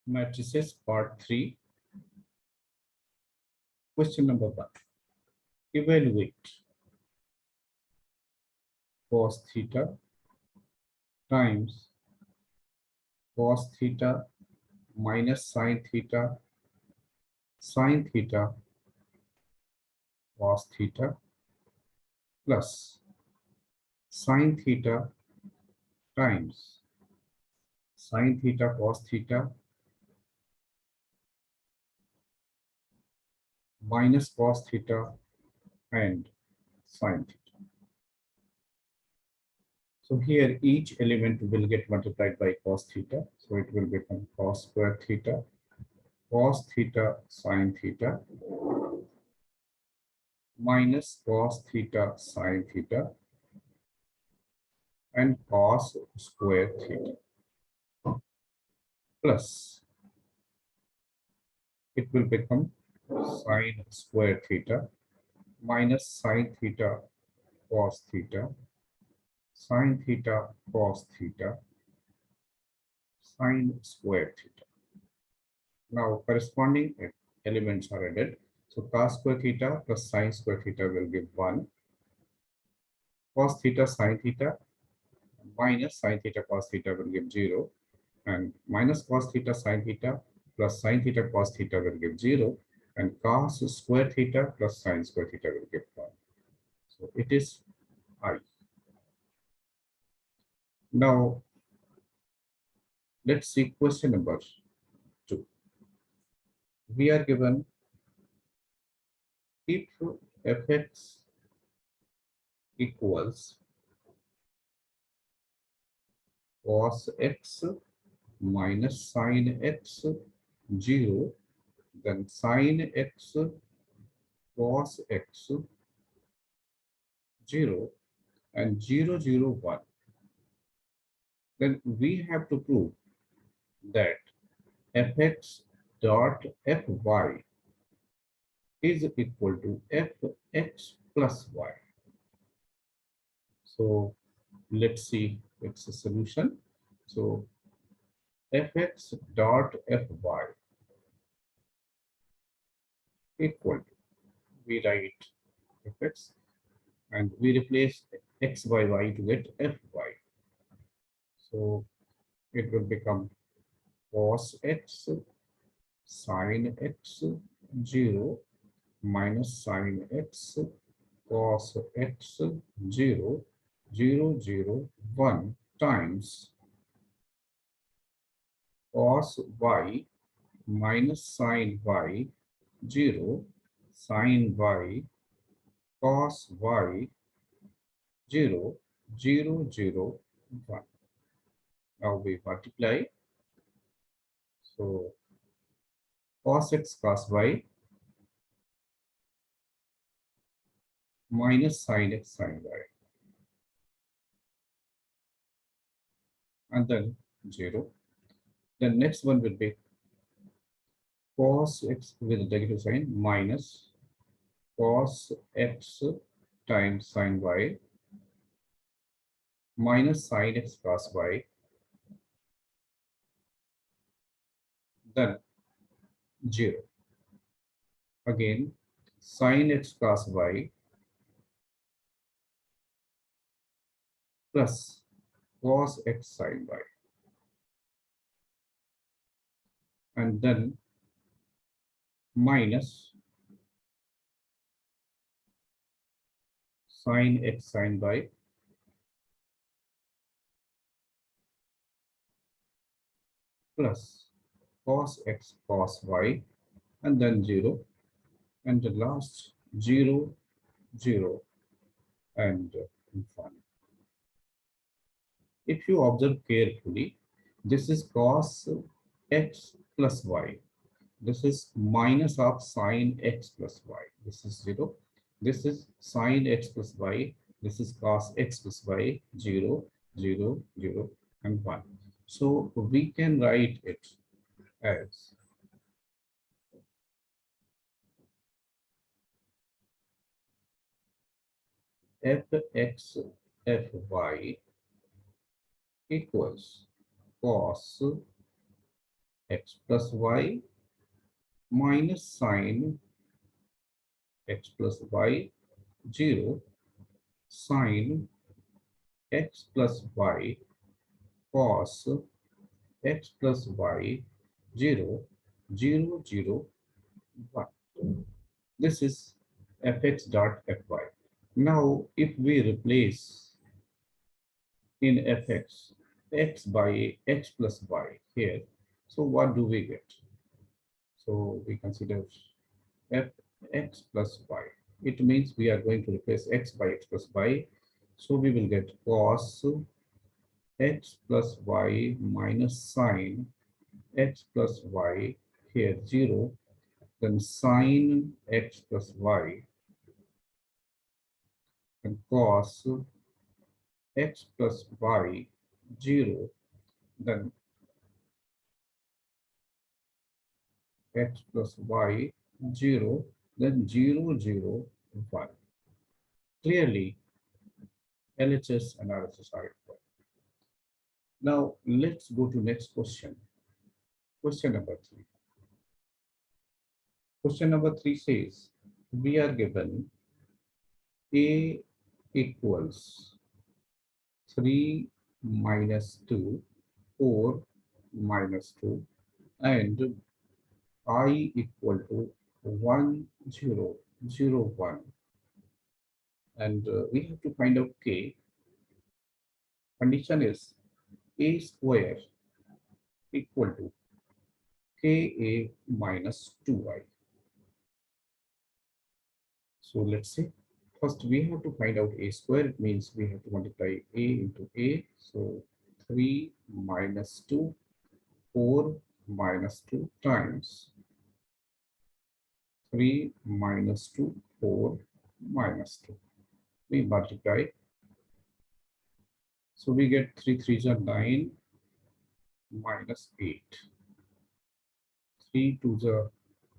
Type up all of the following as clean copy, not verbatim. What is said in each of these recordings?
Matrices part 3. Question number 1. Evaluate cos theta times cos theta minus sin theta cos theta plus sin theta times sin theta cos theta minus cos theta and sin theta. So here each element will get multiplied by cos theta. So it will become cos square theta, cos theta sin theta minus cos theta sin theta and cos square theta plus it will become sin square theta minus sin theta cos theta sin theta cos theta sin square theta. Now corresponding elements are added. So cos square theta plus sin square theta will give 1. Cos theta sin theta minus sin theta cos theta will give 0. And minus cos theta sin theta plus sin theta cos theta will give 0. And cos square theta plus sin square theta will give 1. So it is I. Now let's see question number 2. We are given if fx equals cos x minus sin x 0, then sin x cos x 0 and 0 0 1, then we have to prove that fx dot fy is equal to fx plus y. So let's see its solution. So fx dot fy equal to, we write fx and we replace x by y to get fy. So it will become cos x sin x 0 minus sin x cos x 0 0 0 1 times cos y minus sin y 0 sin y cos y 0 0 0 1. Now we multiply. So cos x cos y minus sin x sin y, and then 0. The next one will be cos x with negative sign minus cos x times sin y minus sin x cos y, then 0. Again sin x cos y plus cos x sin y, and then minus sin x sin y plus cos x cos y, and then 0, and the last 0 0 and 1. If you observe carefully, this is cos x plus y. This is minus of sin x plus y. This is 0. This is sin x plus y. This is cos x plus y, 0 0 0 and 1. So we can write it as fx fy equals cos x plus y minus sine x plus y 0 sine x plus y cos x plus y 0 0 0 1. This is fx dot fy. Now, if we replace in fx x by x plus y here, so what do we get? So we consider fx plus y. It means we are going to replace x by x plus y. So we will get cos x plus y minus sine x plus y here 0, then sine x plus y and cos x plus y 0, then x plus y 0, then 0 0 1. Clearly, LHS analysis are required. Now, let's go to next question. Question number 3. Question number 3 says, we are given A equals 3 minus 2, 4 minus 2, and I equal to 1 0 0 1, and we have to find out k. Condition is a square equal to ka minus 2i. So let's see. First, we have to find out a square. It means we have to multiply a into a. So 3 minus 2, 4 minus 2 times 3 minus 2, 4 minus 2. We multiply. So we get 3 3s are 9 minus 8. 3 2s are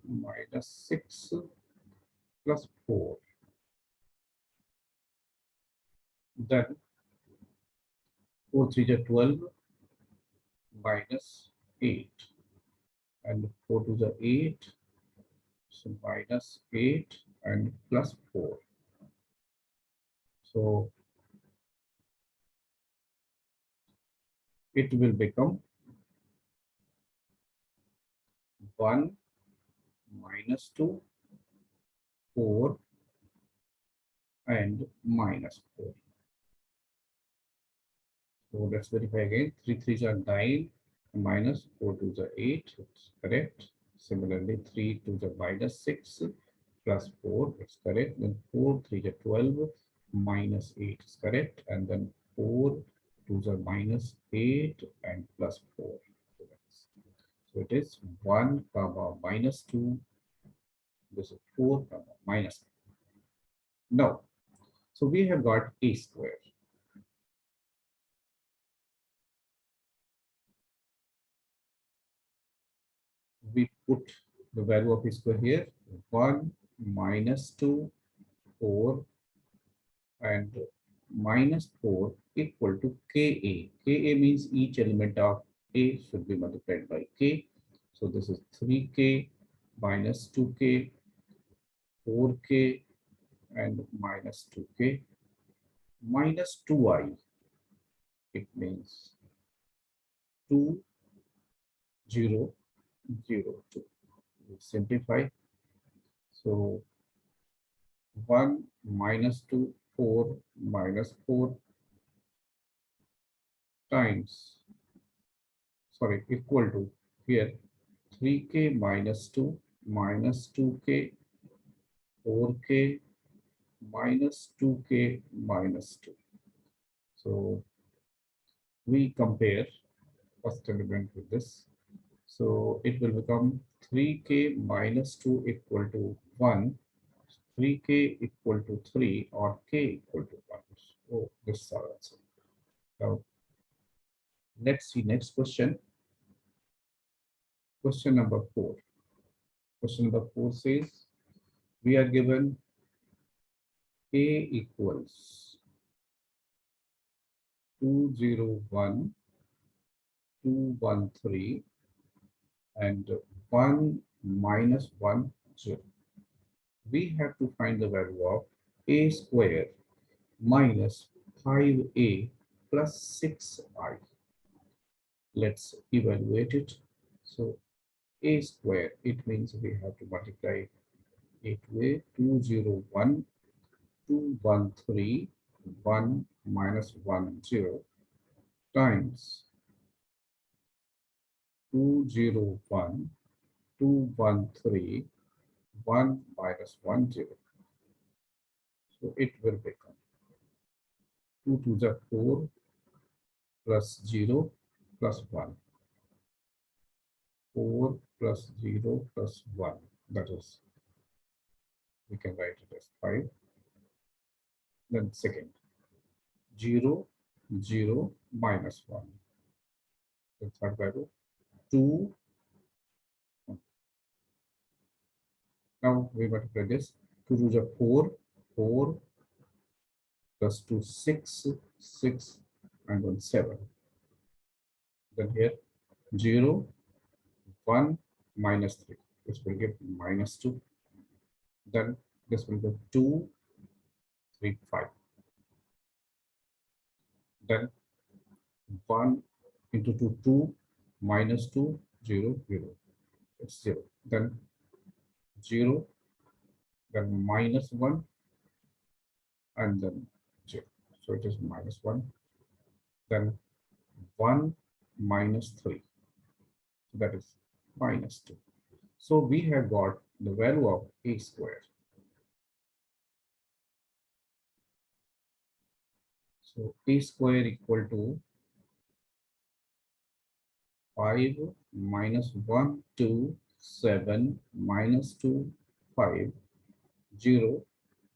minus 6 plus 4. Then 4 3s are 12 minus 8. And 4 2s are 8. So minus 8 and plus 4. So it will become 1 minus 2, 4 and minus 4. So let's verify again. 3 3s are 9 minus 4 2s are 8. It's correct. Similarly, 3 2s are minus 6 plus 4. It's correct. Then 4 3s are 12 minus 8 is correct. And then 4 2s are minus 8 and plus 4. So it is 1 comma minus 2. This is 4 comma minus 2. Now, so we have got a square. We put the value of a square here. 1 minus 2, 4 and minus 4 equal to Ka. Ka means each element of A should be multiplied by K. So this is 3K minus 2K, 4K and minus 2K minus 2I. It means 2 0 0 2. We simplify. So 1 minus 2, 4 minus 4 times, sorry, equal to here 3k minus 2 minus 2k, 4k minus 2k minus 2. So we compare first element with this. So it will become 3k minus 2 equal to 1, 3k equal to 3 or k equal to 1. So this is our answer. Now let's see next question. Question number 4. Question number 4 says we are given A equals 201, 213 and 1 minus 1, 0. We have to find the value of a square minus 5a plus 6i. Let's evaluate it. So a square, it means we have to multiply it with 201, 213, 1 minus 1, 0 times 201, 213, 1 minus 1, 0. So it will become 2 to the 4 plus 0 plus 1. 4 plus 0 plus 1. That is, we can write it as 5. Then second, 0, 0 minus 1. The third value, 2. Now we multiply this. 2 to the 4, 4 plus 2, 6, 6, and 1, 7. Then here, 0, 1 minus 3. This will give minus 2. Then this will give 2, 3, 5. Then 1 into 2, 2 minus 2, 0, 0. It's 0. Then 0, then minus 1, and then 0. So it is minus 1. Then 1 minus 3. So that is minus 2. So we have got the value of a square. So a square equal to 5 minus 1, 2, 7 minus 2, 5, 0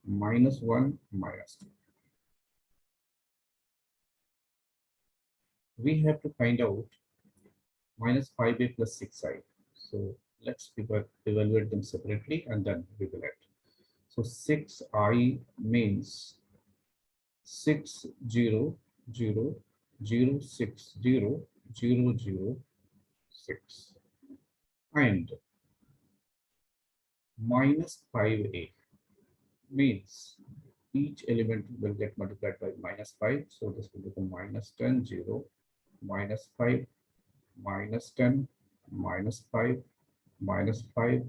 minus 1 minus 2. We have to find out minus 5a plus 6i. So let's evaluate them separately and then we will add. So 6i means 6, 0, 0, 0, 6, 0, 0, 0, 6. And minus 5a means each element will get multiplied by minus 5. So this will become minus 10, 0, minus 5, minus 10, minus 5, minus 5,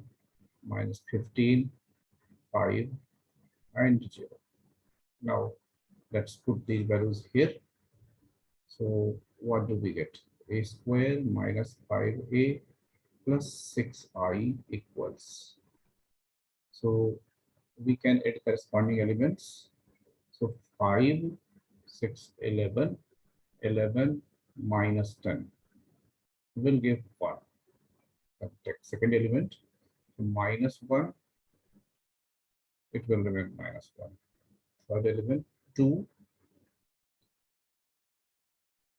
minus 15, 5, and 0. Now let's put these values here. So what do we get? A square minus 5a plus 6i equals. So we can add corresponding elements. So 5, 6, 11, 11 minus 10 will give 1. Take second element, minus 1, it will remain minus 1. Third element, 2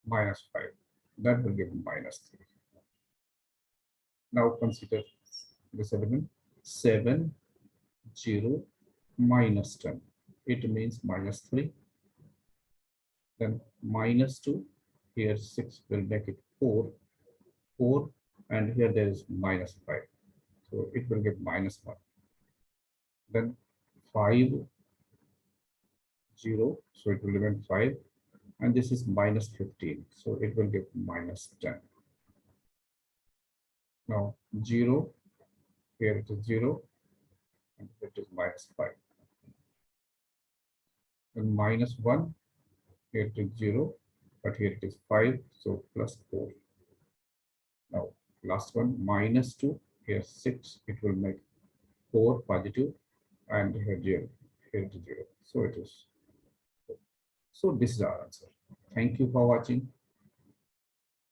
minus 5, that will give minus 3. Now consider this element, 7, 0 minus 10. It means minus 3. Then minus 2, here 6 will make it 4, 4, and here there is minus 5. So it will give minus 1. Then 5, 0, so it will remain 5. And this is minus 15, so it will give minus 10. Now 0, here it is 0, and it is minus 5. And minus 1, here it is 0, but here it is 5, so plus 4. Now last one, minus 2, here 6, it will make 4 positive, and here 0, here it is 0. So it is. So this is our answer. Thank you for watching.